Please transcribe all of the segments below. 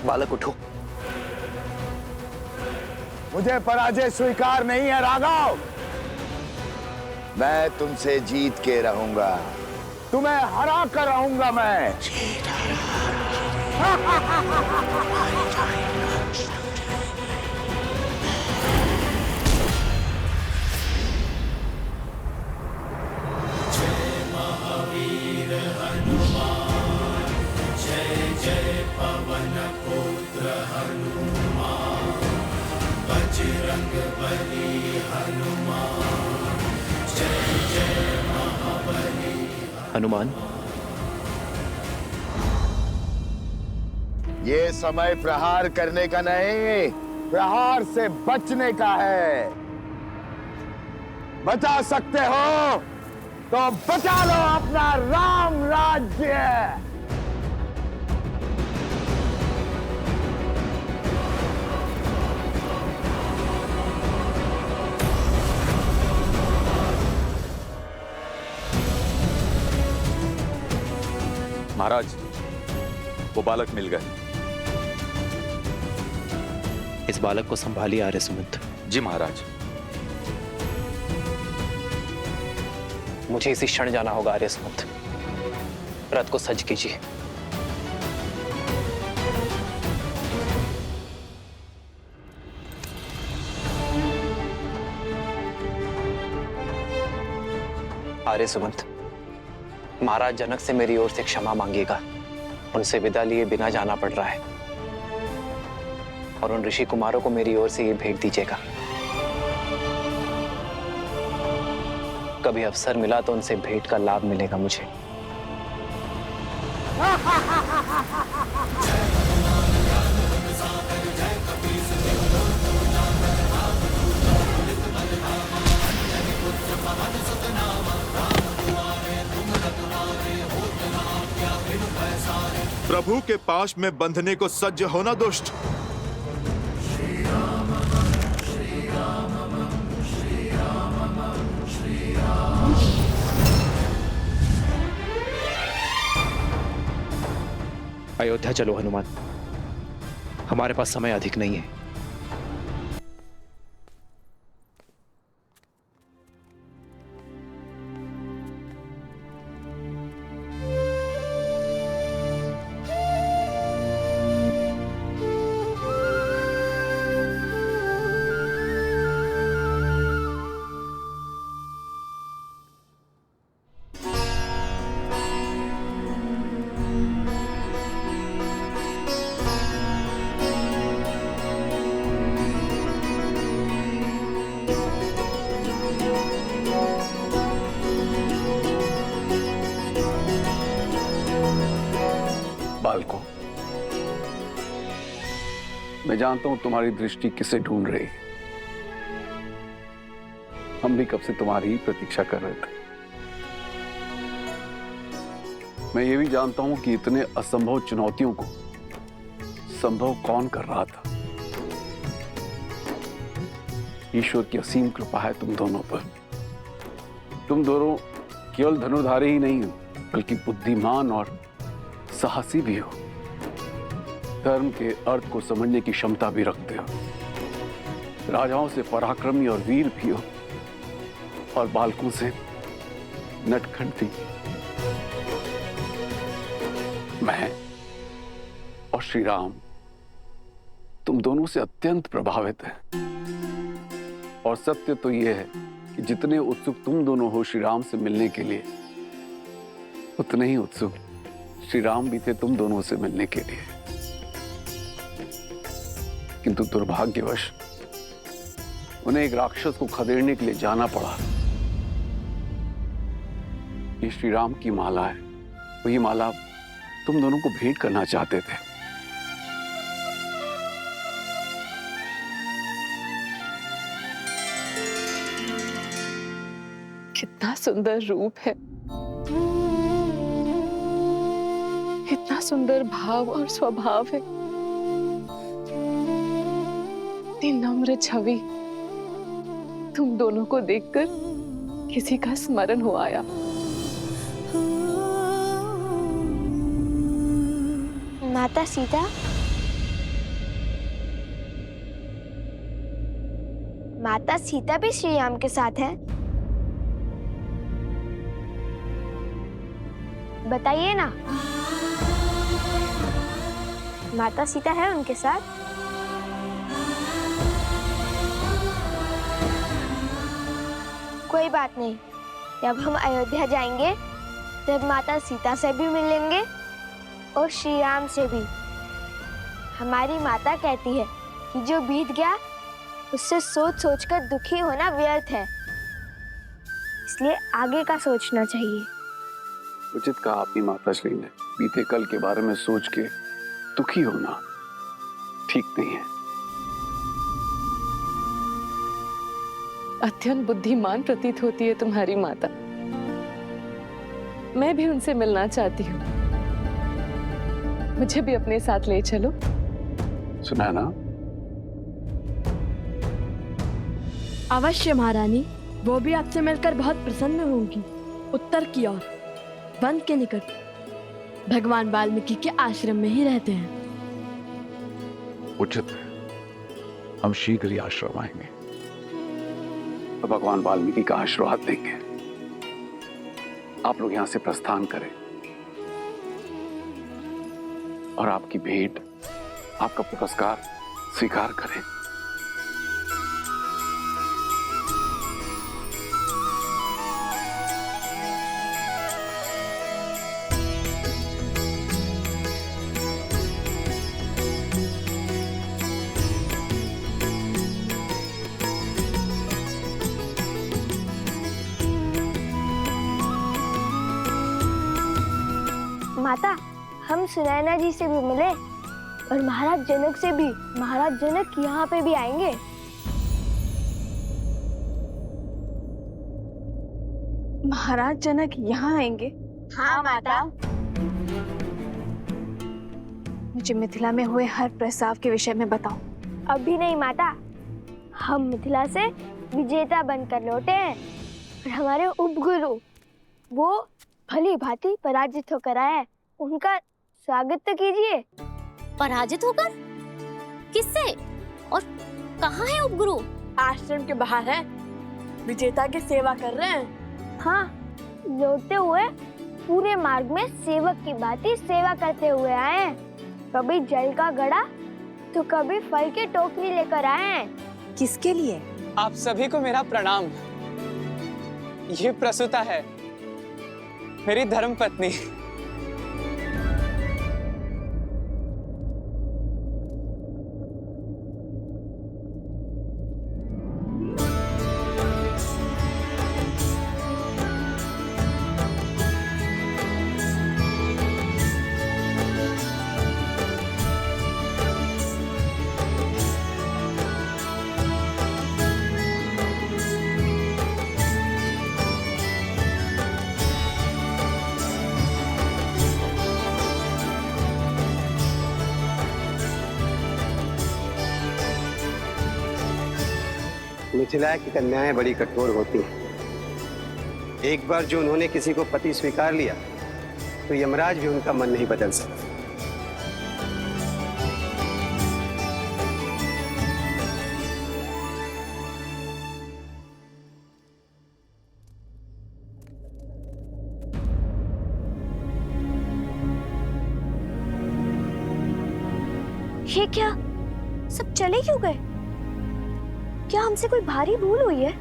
बालक उठो। मुझे पराजय स्वीकार नहीं है राघव। मैं तुमसे जीत के रहूंगा, तुम्हें हरा कर रहूंगा मैं। जय महावीर हनुमान, जय जय पवन पुत्र हनुमान, बजरंग बली हनुमान, जय जय महाबली हनुमान, ये समय प्रहार करने का नहीं, प्रहार से बचने का है। बचा सकते हो तो बचा लो अपना राम राज्य। महाराज, वो बालक मिल गए। इस बालक को संभालिए आर्य सुमंत। जी महाराज। मुझे इसी क्षण जाना होगा आर्य सुमंत। रथ को सज्ज कीजिए। आर्य सुमंत, महाराज जनक से मेरी ओर से क्षमा मांगिएगा। उनसे विदा लिए बिना जाना पड़ रहा है, और उन ऋषि कुमारों को मेरी ओर से ये भेंट दीजिएगा। कभी अवसर मिला तो उनसे भेंट का लाभ मिलेगा मुझे। प्रभु के पाश में बंधने को सज्ज होना दुष्ट। अयोध्या चलो हनुमान, हमारे पास समय अधिक नहीं है। बालकों, मैं जानता हूं तुम्हारी दृष्टि किसे ढूंढ रही है। हम भी कब से तुम्हारी ही प्रतीक्षा कर रहे थे। मैं ये भी जानता हूं कि इतने असंभव चुनौतियों को संभव कौन कर रहा था। ईश्वर की असीम कृपा है तुम दोनों पर। तुम दोनों केवल धनुर्धारी ही नहीं हो, बल्कि बुद्धिमान और साहसी भी हो। धर्म के अर्थ को समझने की क्षमता भी रखते हो। राजाओं से पराक्रमी और वीर भी हो, और बालकों से नटखट भी। मैं और श्री राम तुम दोनों से अत्यंत प्रभावित हैं। और सत्य तो यह है कि जितने उत्सुक तुम दोनों हो श्री राम से मिलने के लिए, उतने ही उत्सुक श्री राम भी थे तुम दोनों से मिलने के लिए। किंतु दुर्भाग्यवश उन्हें एक राक्षस को खदेड़ने के लिए जाना पड़ा। ये श्री राम की माला है। वही माला तुम दोनों को भेंट करना चाहते थे। कितना सुंदर रूप है, इतना सुंदर भाव और स्वभाव है, इतनी नम्र छवि। तुम दोनों को देखकर किसी का स्मरण हो आया। माता सीता, माता सीता भी श्री राम के साथ है? बताइए ना, माता सीता है उनके साथ? कोई बात नहीं, जब हम अयोध्या जाएंगे तब माता सीता से भी मिलेंगे और श्री राम से भी। हमारी माता कहती है कि जो बीत गया उससे सोच सोचकर दुखी होना व्यर्थ है, इसलिए आगे का सोचना चाहिए। उचित कहा आपकी माताश्री ने, बीते कल के बारे में सोच के दुखी होना ठीक नहीं है। अत्यंत बुद्धिमान प्रतीत होती है तुम्हारी माता। मैं भी उनसे मिलना चाहती हूँ, मुझे भी अपने साथ ले चलो। सुनैना, अवश्य महारानी, वो भी आपसे मिलकर बहुत प्रसन्न होंगी। उत्तर की ओर वन के निकट भगवान वाल्मीकि के आश्रम में ही रहते हैं। उचित है, हम शीघ्र ही आश्रम आएंगे तो भगवान वाल्मीकि का आशीर्वाद देंगे। आप लोग यहां से प्रस्थान करें और आपकी भेंट, आपका पुरस्कार स्वीकार करें। माता, हम सुनैना जी से भी मिले और महाराज जनक से भी। महाराज जनक यहाँ पे भी आएंगे। महाराज जनक यहाँ आएंगे? हाँ माता। मुझे मिथिला में हुए हर प्रस्ताव के विषय में बताओ। अभी नहीं माता, हम मिथिला से विजेता बनकर लौटे हैं और हमारे उपगुरु वो भली भांति पराजित होकर आए हैं। उनका स्वागत तो कीजिए। पराजित होकर? किससे और कहाँ है उपगुरु? आश्रम के बाहर है, विजेता की सेवा कर रहे हैं। हाँ, लौटते हुए पूरे मार्ग में सेवक की भांति सेवा करते हुए आए हैं। कभी जल का घड़ा तो कभी फल की टोकरी लेकर आए हैं। किसके लिए? आप सभी को मेरा प्रणाम। ये प्रसूता है, मेरी धर्मपत्नी। मिथिला की कन्याएं बड़ी कठोर होती हैं। एक बार जो उन्होंने किसी को पति स्वीकार लिया तो यमराज भी उनका मन नहीं बदल सकता। ये क्या, सब चले क्यों गए? क्या हमसे कोई भारी भूल हुई है?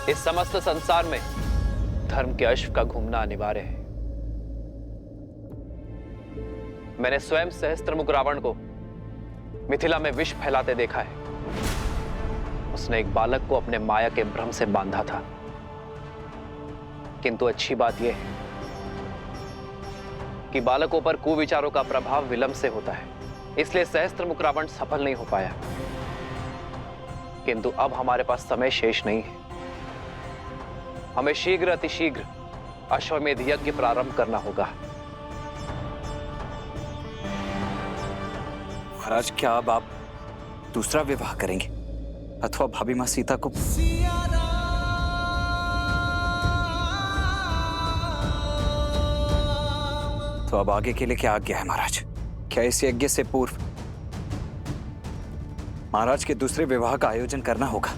इस समस्त संसार में धर्म के अश्व का घूमना अनिवार्य है। मैंने स्वयं सहस्त्रमुख रावण को मिथिला में विष फैलाते देखा है। उसने एक बालक को अपने माया के भ्रम से बांधा था। किंतु अच्छी बात यह है कि बालकों पर कुविचारों का प्रभाव विलंब से होता है, इसलिए सहस्त्रमुख रावण सफल नहीं हो पाया। किंतु अब हमारे पास समय शेष नहीं है। हमें शीघ्र अतिशीघ्र अश्वमेध यज्ञ प्रारंभ करना होगा। महाराज, क्या अब आप दूसरा विवाह करेंगे अथवा भाभी मां सीता को? तो अब आगे के लिए क्या आज्ञा है महाराज? क्या इस यज्ञ से पूर्व महाराज के दूसरे विवाह का आयोजन करना होगा?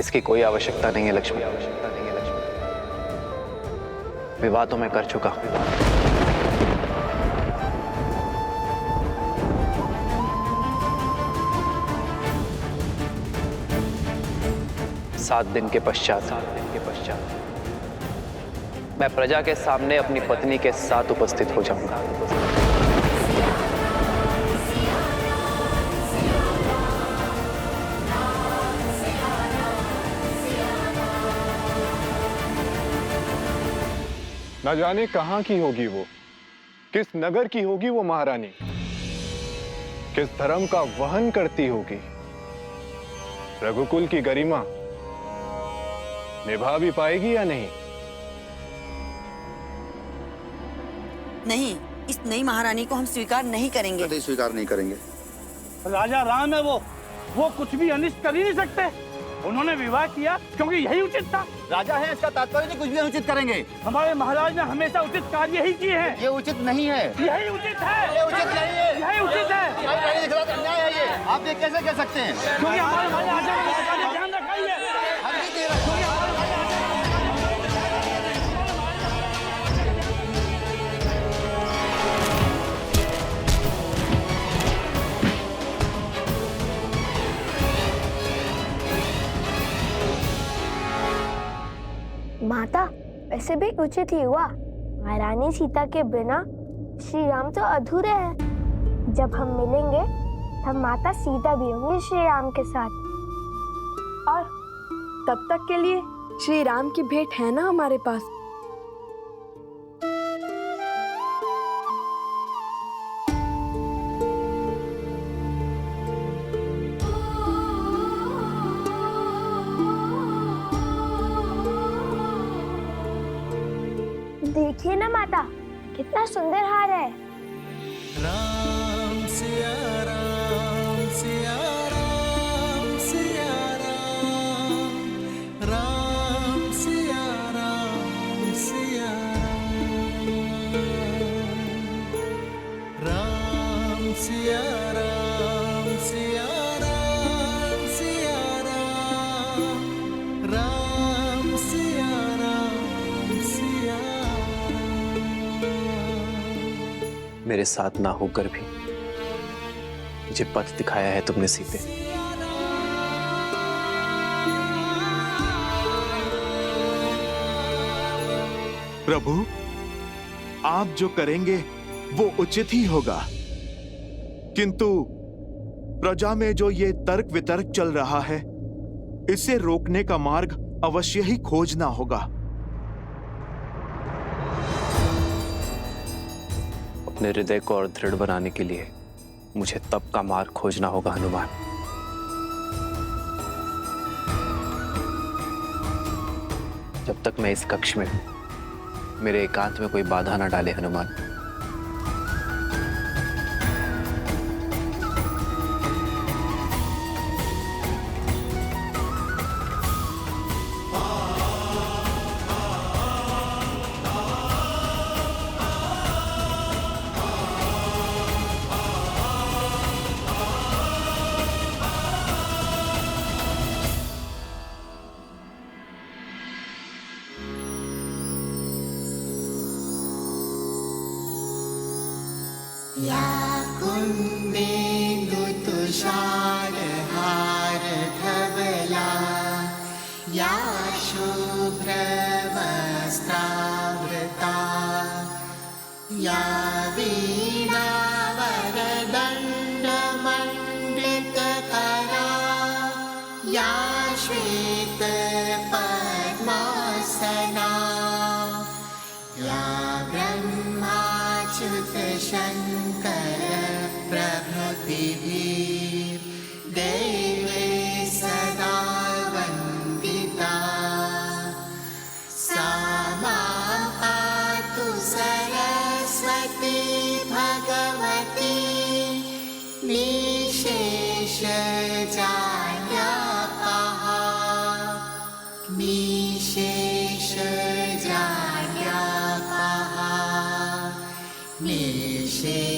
इसकी कोई आवश्यकता नहीं है लक्ष्मी। विवाह तो मैं कर चुका हूं। 7 दिन के पश्चात मैं प्रजा के सामने अपनी पत्नी के साथ उपस्थित हो जाऊंगा। न जाने कहां की होगी वो, किस नगर की होगी वो महारानी, किस धर्म का वहन करती होगी। रघुकुल की गरिमा निभा भी पाएगी या नहीं? नहीं, इस नई महारानी को हम स्वीकार नहीं करेंगे। कभी स्वीकार नहीं करेंगे। राजा राम है वो कुछ भी अनिष्ट कर ही नहीं सकते। उन्होंने विवाह किया क्योंकि यही उचित था। राजा है इसका तात्पर्य नहीं कुछ भी अनुचित करेंगे। हमारे महाराज ने हमेशा उचित कार्य ही किए हैं। ये उचित नहीं है। यही उचित है। ये उचित नहीं है। यही उचित है। अन्याय है ये। आप ये कैसे कह सकते हैं? क्योंकि हमारे महाराज ने ध्यान रखा ही है। माता, वैसे भी उचित ही हुआ। महारानी सीता के बिना श्री राम तो अधूरे हैं। जब हम मिलेंगे तब माता सीता भी होंगी श्री राम के साथ। और तब तक के लिए श्री राम की भेंट है ना हमारे पास। देखिए ना माता, कितना सुंदर हार है। राम सिया राम सिया राम सिया राम, राम सिया राम सिया राम, राम सिया राम सिया राम सिया राम, राम सिया राम सिया। मेरे साथ ना होकर भी मुझे पथ दिखाया है तुमने सीते। प्रभु, आप जो करेंगे वो उचित ही होगा, किंतु प्रजा में जो ये तर्क वितर्क चल रहा है, इसे रोकने का मार्ग अवश्य ही खोजना होगा। अपने हृदय को और दृढ़ बनाने के लिए मुझे तप का मार्ग खोजना होगा हनुमान। जब तक मैं इस कक्ष में हूं, मेरे एकांत में कोई बाधा ना डाले हनुमान। या कुन्देन्दु विशाल हार धवला या शुभ्रवस्त्रावृता या वीणा वरदण्डमण्डितकरा या श्वेतपद्मासना या ब्रह्माच्युत शङ्कर प्रभृतिभिः देवे सदा वन्दिता सा मां पातु सरस्वती भगवती निशेषजाड्यापः निशेषजाड्यापः निशेषजाड्यापः।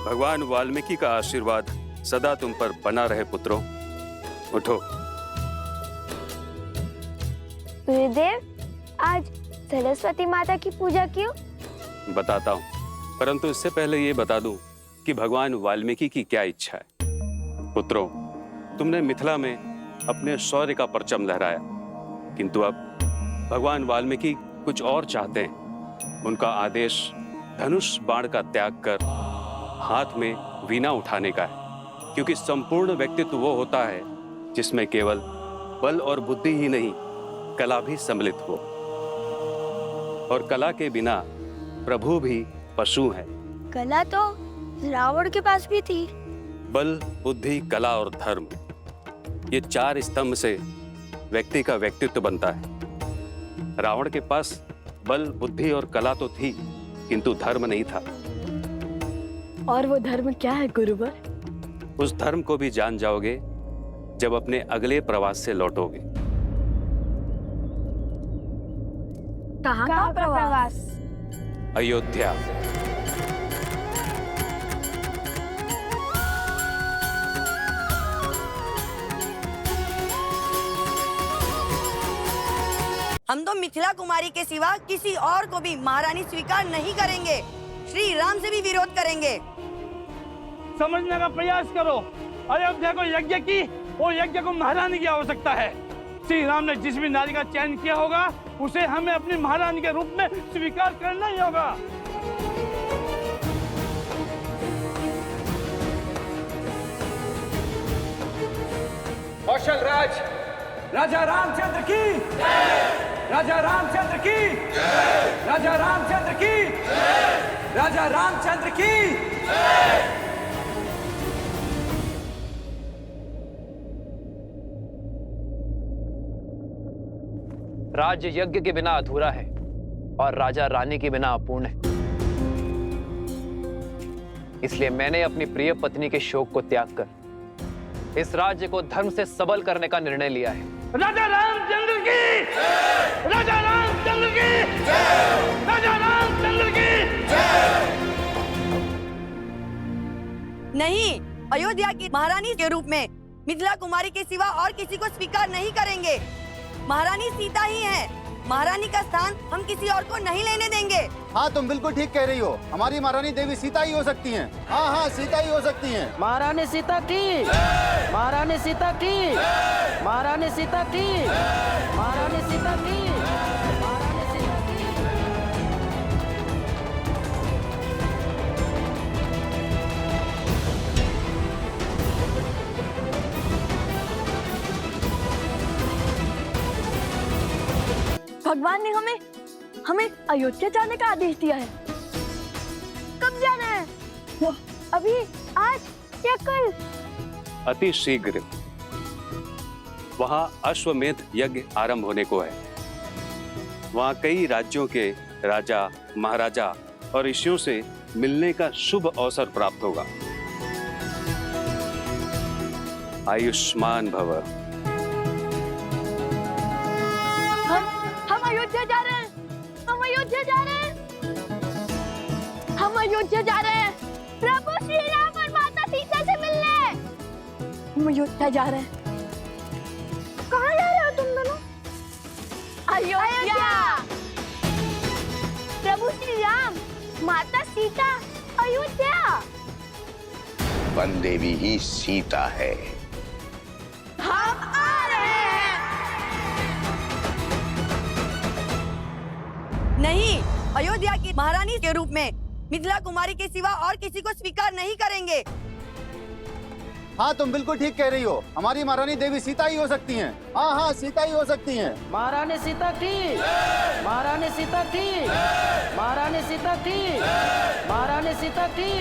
भगवान वाल्मीकि का आशीर्वाद सदा तुम पर बना रहे पुत्रों। उठो। गुरुदेव, आज सरस्वती माता की पूजा क्यों? बताता हूँ, परंतु इससे पहले ये बता दूं कि भगवान वाल्मीकि की क्या इच्छा है। पुत्रों, तुमने मिथिला में अपने शौर्य का परचम लहराया, किंतु अब भगवान वाल्मीकि कुछ और चाहते हैं। उनका आदेश धनुष बाण का त्याग कर हाथ में वीणा उठाने का है, क्योंकि संपूर्ण व्यक्तित्व वो होता है जिसमें केवल बल और बुद्धि ही नहीं, कला भी सम्मिलित हो। और कला के बिना प्रभु भी पशु है। कला तो रावण के पास भी थी। बल, बुद्धि, कला और धर्म, ये चार स्तंभ से व्यक्ति का व्यक्तित्व बनता है। रावण के पास बल, बुद्धि और कला तो थी, किंतु धर्म नहीं था। और वो धर्म क्या है गुरुवर? उस धर्म को भी जान जाओगे जब अपने अगले प्रवास से लौटोगे। कहाँ का प्रवास? अयोध्या। हम तो मिथिला कुमारी के सिवा किसी और को भी महारानी स्वीकार नहीं करेंगे। श्री राम से भी विरोध करेंगे। समझने का प्रयास करो। अयोध्या को यज्ञ की, वो यज्ञ को महारानी की आवश्यकता है। श्री राम ने जिस भी नारी का चयन किया होगा, उसे हमें अपनी महारानी के रूप में स्वीकार करना ही होगा। कौशल राज, राजा रामचंद्र की, राजा रामचंद्र की, राजा रामचंद्र की, राजा रामचंद्र की। राज्य यज्ञ के बिना अधूरा है और राजा रानी के बिना अपूर्ण है। इसलिए मैंने अपनी प्रिय पत्नी के शोक को त्याग कर इस राज्य को धर्म से सबल करने का निर्णय लिया है। राजा रामचंद्र की, राजा रामचंद्र की, राजा रामचंद्र की। नहीं, अयोध्या की महारानी के रूप में मिथिला कुमारी के सिवा और किसी को स्वीकार नहीं करेंगे। महारानी सीता ही है। महारानी का स्थान हम किसी और को नहीं लेने देंगे। हाँ, तुम बिल्कुल ठीक कह रही हो। हमारी महारानी देवी सीता ही हो सकती हैं। हाँ हाँ, सीता ही हो सकती हैं। महारानी सीता की, महारानी सीता की, महारानी सीता की, महारानी सीता की, महारानी सीता की। भगवान ने हमें अयोध्या जाने का आदेश दिया है। कब जाना है? वो अभी, आज या कल? अति शीघ्र। वहां अश्वमेध यज्ञ आरंभ होने को है। वहां कई राज्यों के राजा, महाराजा और ऋषियों से मिलने का शुभ अवसर प्राप्त होगा। आयुष्मान भव। हम अयोध्या जा रहे हैं। हम अयोध्या जा रहे हैं। अयोध्या जा रहे हैं। प्रभु श्री राम और माता सीता से मिलने। हम अयोध्या जा रहे हैं। कहाँ जा रहे हो तुम दोनों? अयोध्या। प्रभु श्री राम, माता सीता, अयोध्या। वन देवी ही सीता है। हम आ रहे हैं। नहीं, अयोध्या की महारानी के रूप में मिथिला कुमारी के सिवा और किसी को स्वीकार नहीं करेंगे। हाँ, तुम बिल्कुल ठीक कह रही हो। हमारी महारानी देवी सीता ही हो सकती हैं। हाँ हाँ, सीता ही हो सकती हैं। महारानी सीता थी, महारानी सीता थी, महारानी सीता थी, महारानी सीता थी।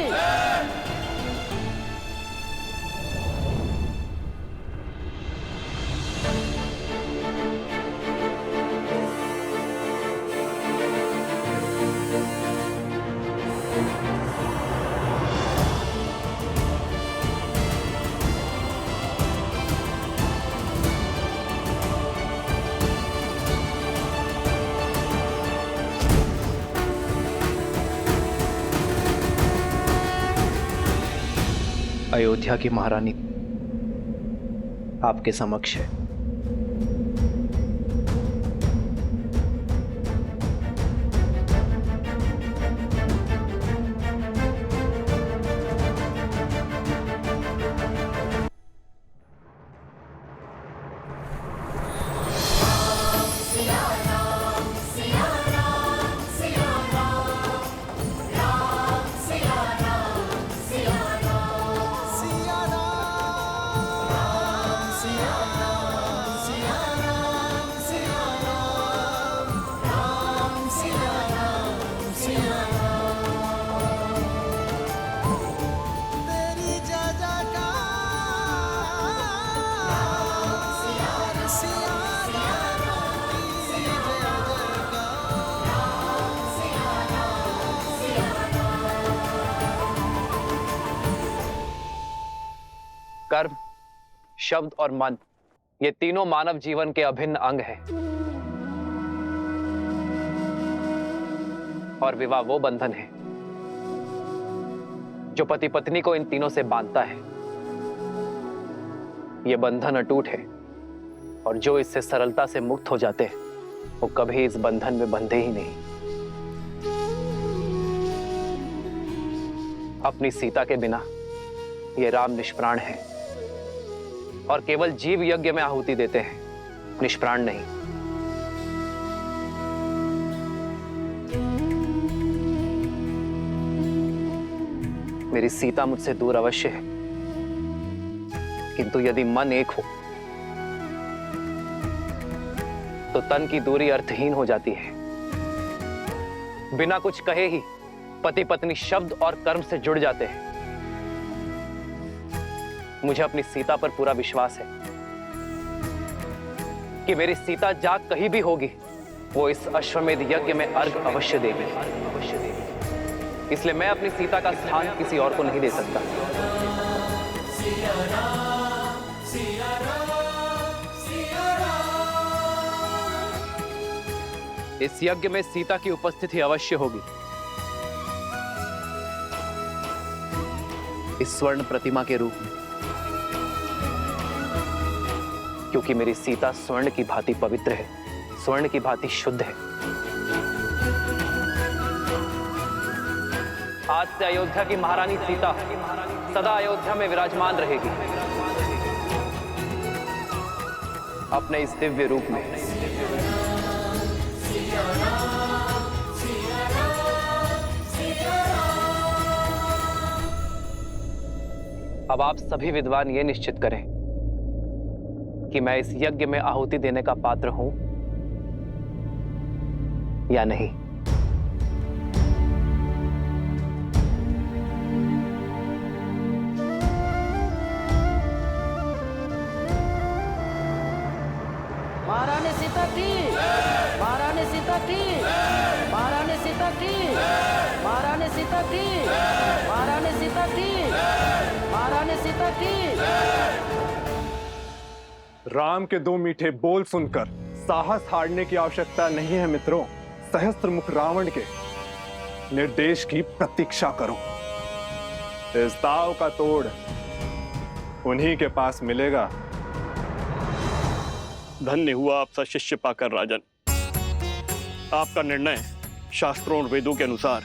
अयोध्या की महारानी आपके समक्ष है। कर्म, शब्द और मन, ये तीनों मानव जीवन के अभिन्न अंग हैं। और विवाह वो बंधन है जो पति पत्नी को इन तीनों से बांधता है। ये बंधन अटूट है और जो इससे सरलता से मुक्त हो जाते हैं वो कभी इस बंधन में बंधे ही नहीं। अपनी सीता के बिना ये राम निष्प्राण है और केवल जीव यज्ञ में आहुति देते हैं, निष्प्राण नहीं। मेरी सीता मुझसे दूर अवश्य है, किंतु यदि मन एक हो तो तन की दूरी अर्थहीन हो जाती है। बिना कुछ कहे ही पति पत्नी शब्द और कर्म से जुड़ जाते हैं। मुझे अपनी सीता पर पूरा विश्वास है कि मेरी सीता जाग कहीं भी होगी, वो इस अश्वमेध यज्ञ में अर्घ अवश्य देगी। इसलिए मैं अपनी सीता का स्थान किसी और को नहीं दे सकता। इस यज्ञ में सीता की उपस्थिति अवश्य होगी। इस स्वर्ण प्रतिमा के रूप में, क्योंकि मेरी सीता स्वर्ण की भांति पवित्र है, स्वर्ण की भांति शुद्ध है। आज से अयोध्या की महारानी सीता सदा अयोध्या में विराजमान रहेगी, अपने इस दिव्य रूप में। अब आप सभी विद्वान ये निश्चित करें कि मैं इस यज्ञ में आहुति देने का पात्र हूं या नहीं। महारानी सीता थी, महारानी सीता थी, महारानी सीता थी, महारानी सीता थी, महारानी सीता थी, महारानी सीता थी। राम के दो मीठे बोल सुनकर साहस हारने की आवश्यकता नहीं है मित्रों। सहस्त्र मुख रावण के निर्देश की प्रतीक्षा करो। इस दाव का तोड़ उन्हीं के पास मिलेगा। धन्य हुआ आपसा शिष्य पाकर राजन। आपका निर्णय शास्त्रों और वेदों के अनुसार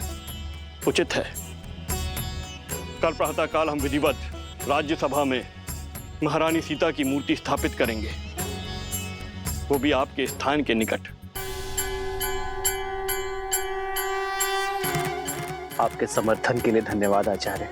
उचित है। कल प्रातःकाल हम विधिवत राज्यसभा में महारानी सीता की मूर्ति स्थापित करेंगे, वो भी आपके स्थान के निकट। आपके समर्थन के लिए धन्यवाद आचार्य।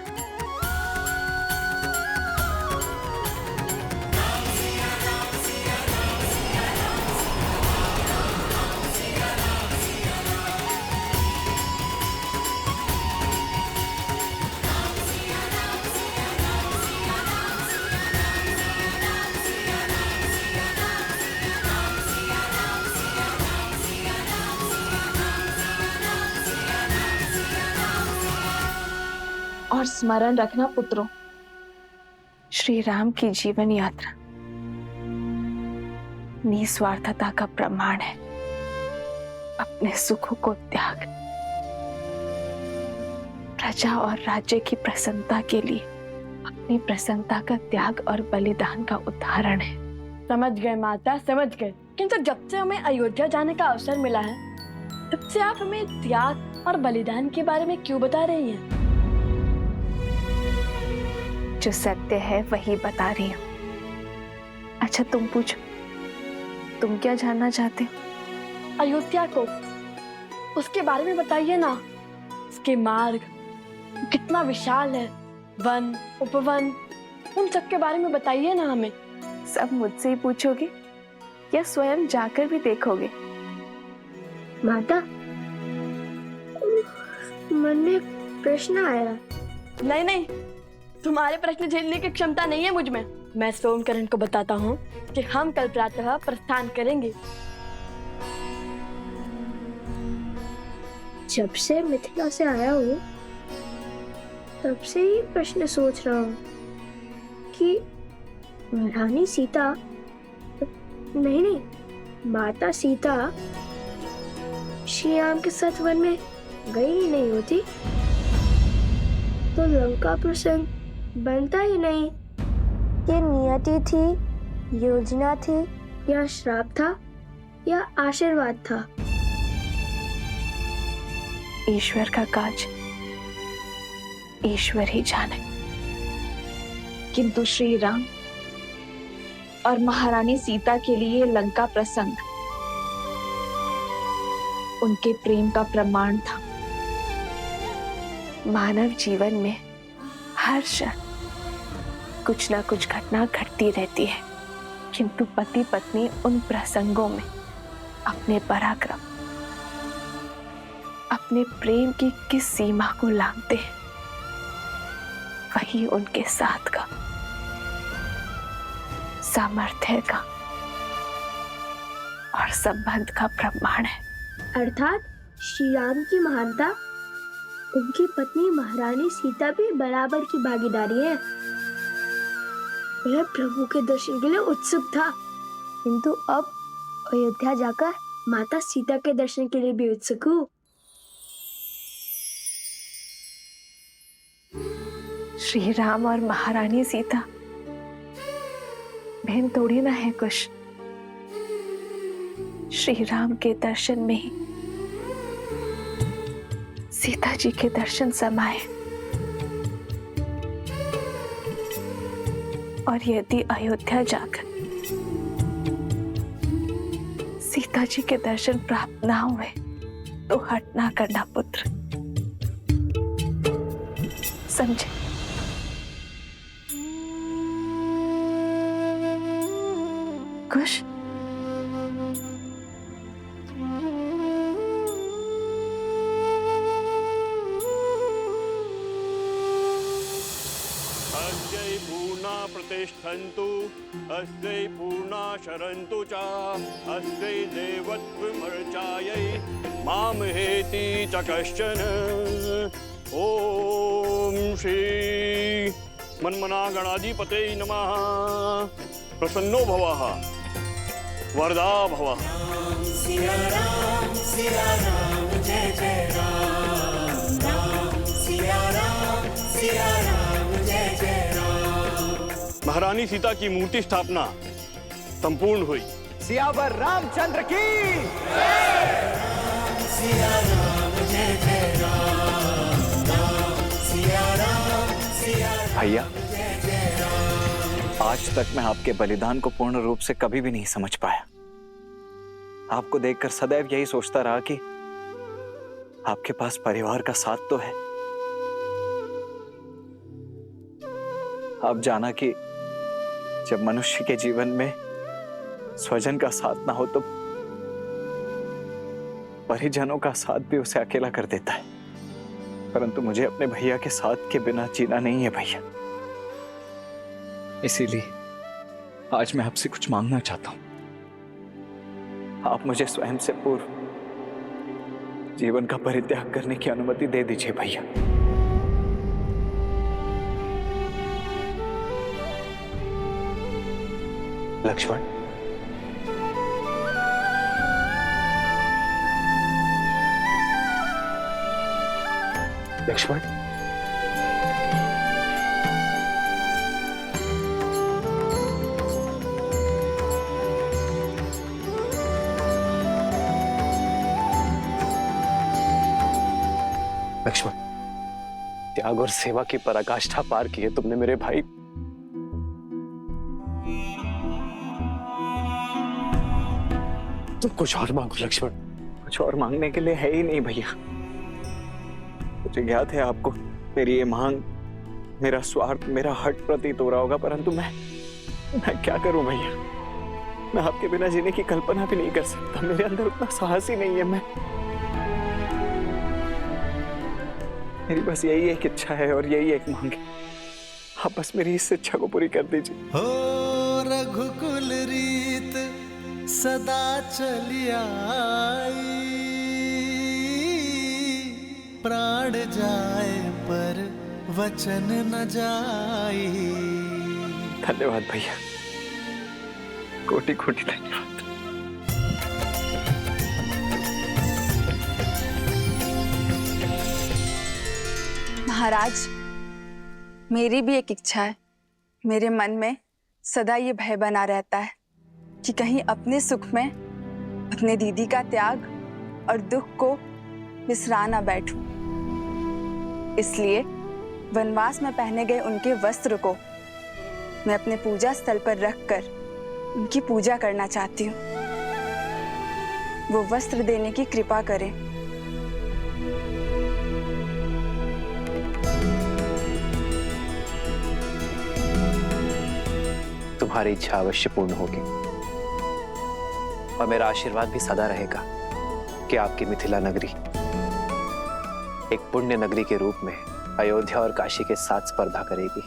और स्मरण रखना पुत्रों, श्री राम की जीवन यात्रा निस्वार्थता का प्रमाण है। अपने सुखों को त्याग, प्रजा और राज्य की प्रसन्नता के लिए अपनी प्रसन्नता का त्याग और बलिदान का उदाहरण है। समझ गए माता, समझ गए। किंतु जब से हमें अयोध्या जाने का अवसर मिला है, तब से आप हमें त्याग और बलिदान के बारे में क्यों बता रही हैं? जो सत्य है वही बता रही हूँ। अच्छा तुम पूछो, तुम क्या जानना चाहते हो? अयोध्या को, उसके बारे में बताइए ना। उसके मार्ग कितना विशाल है, वन उपवन, उन सब के बारे में बताइए ना हमें। सब मुझसे ही पूछोगे या स्वयं जाकर भी देखोगे? माता, मन में एक प्रश्न आया। नहीं नहीं, तुम्हारे प्रश्न झेलने की क्षमता नहीं है मुझ में। मैं सोमकरण को बताता हूँ कि हम कल प्रातः प्रस्थान करेंगे। जब से मिथिला से आया हूँ तब से ही प्रश्न सोच रहा हूँ कि रानी सीता, नहीं, माता सीता श्री राम के साथ वन में गई ही नहीं होती तो लंका प्रसंग बनता ही नहीं। ये नियति थी, योजना थी, या श्राप था, या आशीर्वाद था? ईश्वर का काज ईश्वर ही जाने। किंतु श्री राम और महारानी सीता के लिए लंका प्रसंग उनके प्रेम का प्रमाण था। मानव जीवन में हर क्षण कुछ ना कुछ घटना घटती रहती है, किंतु पति पत्नी उन प्रसंगों में अपने पराक्रम, अपने प्रेम की किस सीमा को लांघते हैं, वही उनके साथ का, सामर्थ्य का और संबंध का प्रमाण है। अर्थात श्री राम की महानता, उनकी पत्नी महारानी सीता भी बराबर की भागीदारी है। वह प्रभु के दर्शन के लिए उत्सुक था, किंतु अब अयोध्या जाकर माता सीता के दर्शन के लिए भी उत्सुक हूँ। श्री राम और महारानी सीता बहन थोड़ी ना है कुछ। श्री राम के दर्शन में ही सीता जी के दर्शन समाये, और यदि अयोध्या जाकर सीता जी के दर्शन प्राप्त ना हुए तो हट ना करना पुत्र, समझे? खुश? प्रतिष्ठन्तु अस्यै पूर्णा शरन्तु च अस्यै देवत्वमर्चायै मामहेति च कश्चन। ओम श्री मन्मना गणाधिपते नमः। प्रसन्नो भवः, वरदा भवः। सिया राम जय जय राम। महारानी सीता की मूर्ति स्थापना संपूर्ण हुई। सियावर रामचंद्र की भैया, आज तक मैं आपके बलिदान को पूर्ण रूप से कभी भी नहीं समझ पाया। आपको देखकर सदैव यही सोचता रहा कि आपके पास परिवार का साथ तो है। आप जाना कि जब मनुष्य के जीवन में स्वजन का साथ ना हो तो परिजनों का साथ भी उसे अकेला कर देता है, परंतु मुझे अपने भैया के साथ के बिना जीना नहीं है भैया। इसीलिए आज मैं आपसे कुछ मांगना चाहता हूं। आप मुझे स्वयं से पूर्व जीवन का परित्याग करने की अनुमति दे दीजिए भैया। लक्ष्मण, लक्ष्मण, लक्ष्मण, त्याग और सेवा की पराकाष्ठा पार की है तुमने मेरे भाई। तुम कुछ और मांगो लक्ष्मण। कुछ और मांगने के लिए है ही नहीं भैया। मुझे ज्ञात है आपको मेरी ये मांग, मेरा स्वार्थ, मेरा हट प्रतीत हो रहा होगा, परंतु मैं क्या करूं भैया। मैं आपके बिना जीने की कल्पना भी नहीं कर सकता। मेरे अंदर उतना साहस ही नहीं है। मेरी बस यही एक इच्छा है और यही एक मांग है। आप बस मेरी इस इच्छा को पूरी कर दीजिए। हो रघुकुल रीत सदा चली आई, प्राण जाए पर वचन न जाई। धन्यवाद भैया, कोटि कोटि धन्यवाद। महाराज, मेरी भी एक इच्छा है। मेरे मन में सदा ये भय बना रहता है कि कहीं अपने सुख में अपने दीदी का त्याग और दुख को बिसरा ना बैठूं। इसलिए वनवास में पहने गए उनके वस्त्र को मैं अपने पूजा स्थल पर रखकर उनकी पूजा करना चाहती हूँ। वो वस्त्र देने की कृपा करें। तुम्हारी इच्छा अवश्य पूर्ण होगी और मेरा आशीर्वाद भी सदा रहेगा कि आपकी मिथिला नगरी एक पुण्य नगरी के रूप में अयोध्या और काशी के साथ स्पर्धा करेगी।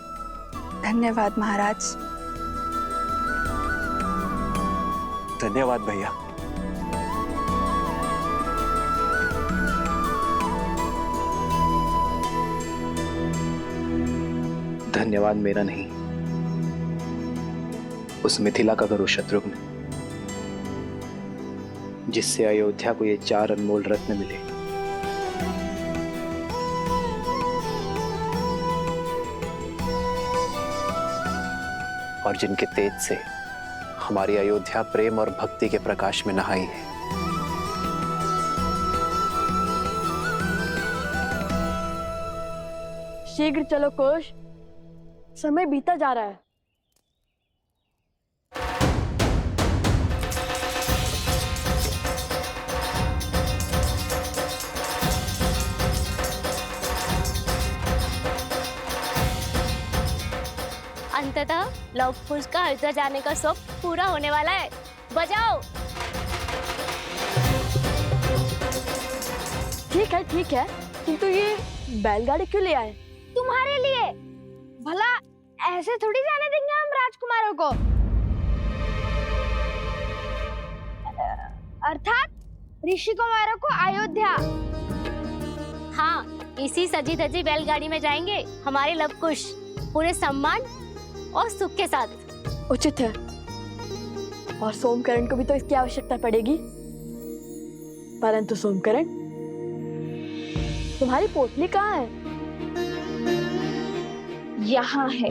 धन्यवाद महाराज। धन्यवाद भैया। धन्यवाद मेरा नहीं, उस मिथिला का गुरु शत्रुघ्न, जिससे अयोध्या को ये 4 अनमोल रत्न मिले। और जिनके तेज से हमारी अयोध्या प्रेम और भक्ति के प्रकाश में नहाई है। शीघ्र चलो कोश, समय बीता जा रहा है। अंततः लव कुश का अयोध्या जाने का शौक पूरा होने वाला है। बजाओ। ठीक है, किंतु ये बैलगाड़ी क्यों ले आए? तुम्हारे लिए। भला ऐसे थोड़ी जाने देंगे हम राजकुमारों को। अर्थात ऋषि कुमारों को अयोध्या। हाँ, इसी सजी धजी बैलगाड़ी में जाएंगे हमारे लव कुश, पूरे सम्मान और सुख के साथ। उचित है। और सोमकरण को भी तो इसकी आवश्यकता पड़ेगी। परंतु सोमकरण, तुम्हारी पोटली कहाँ है? यहाँ है।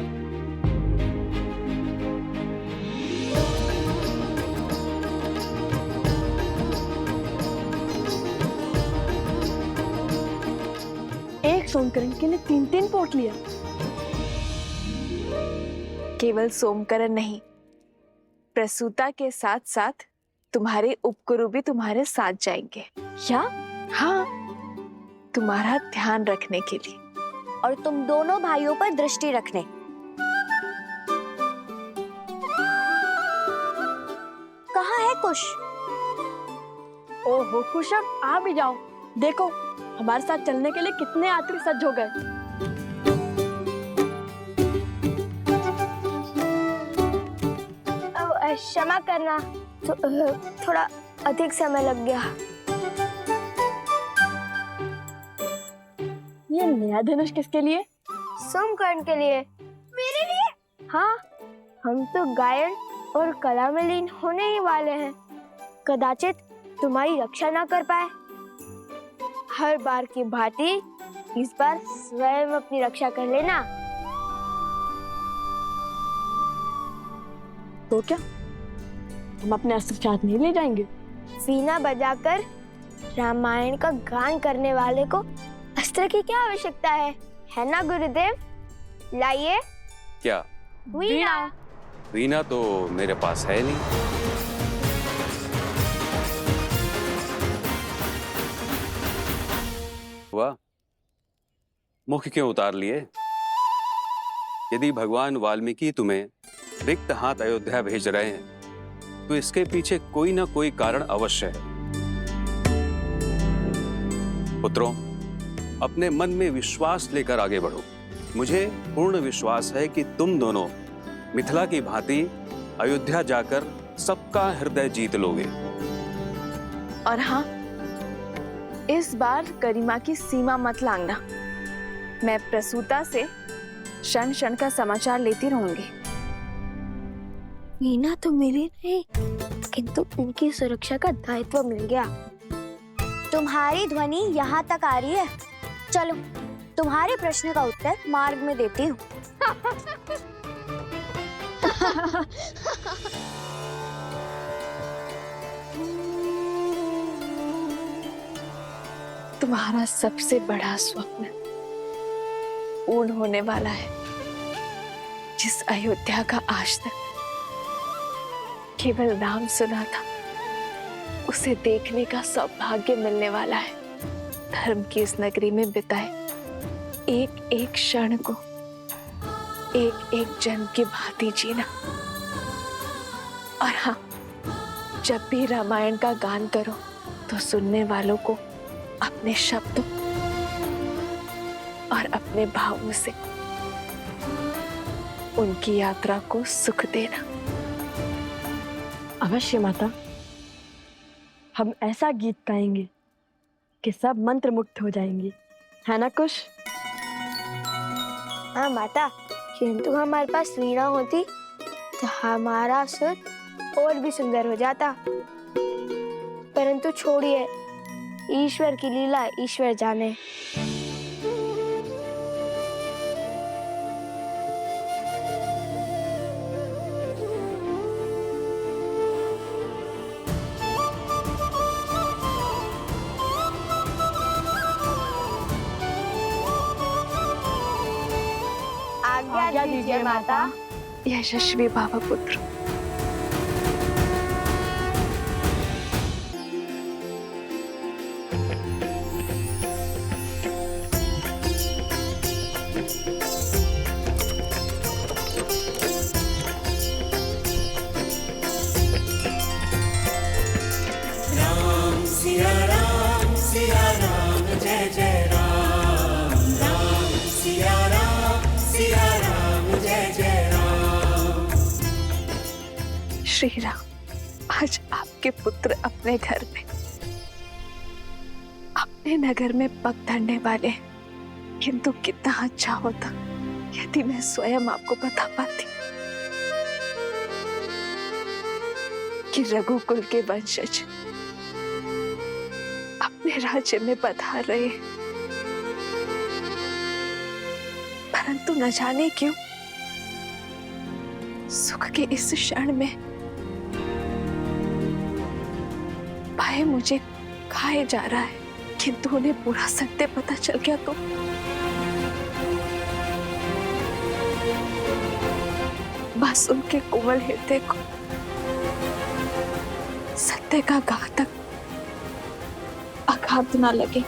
एक सोमकरण के लिए 3-3 पोटलियां। केवल सोमकरण नहीं, प्रसूता के साथ साथ तुम्हारे उपगुरु भी तुम्हारे साथ जाएंगे। क्या? हाँ, तुम्हारा ध्यान रखने के लिए और तुम दोनों भाइयों पर दृष्टि रखने। कहाँ है कुश? ओहो कुशब, आ भी जाओ। देखो हमारे साथ चलने के लिए कितने यात्री सज्ज हो गए। क्षमा करना, थोड़ा अधिक समय लग गया। ये नया धनुष किसके लिए? सोमकर्ण के लिए। मेरे लिए? हाँ, हम तो गायन और कला में लीन होने ही वाले हैं। कदाचित तुम्हारी रक्षा ना कर पाए। हर बार की भांति इस बार स्वयं अपनी रक्षा कर लेना। तो क्या हम अपने अस्त्र साथ नहीं ले जाएंगे? वीणा बजाकर रामायण का गान करने वाले को अस्त्र की क्या आवश्यकता है ना गुरुदेव? लाइए। क्या? वीणा। वीणा तो मेरे पास है नहीं। वाह, मुख क्यों उतार लिए? यदि भगवान वाल्मीकि तुम्हें रिक्त हाथ अयोध्या भेज रहे हैं तो इसके पीछे कोई ना कोई कारण अवश्य है। पुत्रों, अपने मन में विश्वास लेकर आगे बढ़ो। मुझे पूर्ण विश्वास है कि तुम दोनों मिथिला की भांति अयोध्या जाकर सबका हृदय जीत लोगे। और हाँ, इस बार गरिमा की सीमा मत लांघना। मैं प्रसूता से क्षण क्षण का समाचार लेती रहूंगी। वीणा तो मिली नहीं, किंतु उनकी सुरक्षा का दायित्व मिल गया। तुम्हारी ध्वनि यहाँ तक आ रही है। चलो, तुम्हारे प्रश्न का उत्तर मार्ग में देती हूँ। तुम्हारा सबसे बड़ा स्वप्न पूर्ण होने वाला है। जिस अयोध्या का आज तक केवल नाम सुना था, उसे देखने का सौभाग्य मिलने वाला है। धर्म की इस नगरी में बिताए एक एक क्षण को एक एक जन्म की भांति जीना। और हाँ, जब भी रामायण का गान करो तो सुनने वालों को अपने शब्दों और अपने भावों से उनकी यात्रा को सुख देना। अवश्य माता, हम ऐसा गीत गाएंगे कि सब मंत्र मुक्त हो जाएंगे, है ना कुश? हाँ माता, किंतु हमारे पास वीणा होती तो हमारा सुर और भी सुंदर हो जाता। परंतु छोड़िए, ईश्वर की लीला ईश्वर जाने। आज्ञा दीजिए माता। यशस्वी बाबा पुत्र। राम सिया राम जय जय राम। राम सिया राम जय जय राम। श्री राम, आज आपके पुत्र अपने घर में, अपने नगर में पग धरने वाले हैं। किंतु कितना अच्छा होता यदि मैं स्वयं आपको बता पाती कि रघुकुल के वंशज अपने राज्य में पधार रहे हैं। परंतु किंतु न जाने क्यों सुख के इस क्षण में भय मुझे खाए जा रहा है। किंतु उन्हें पूरा सत्य पता चल गया तो बस उनके कोमल हृदय को सत्य का घातक आघात न लगे।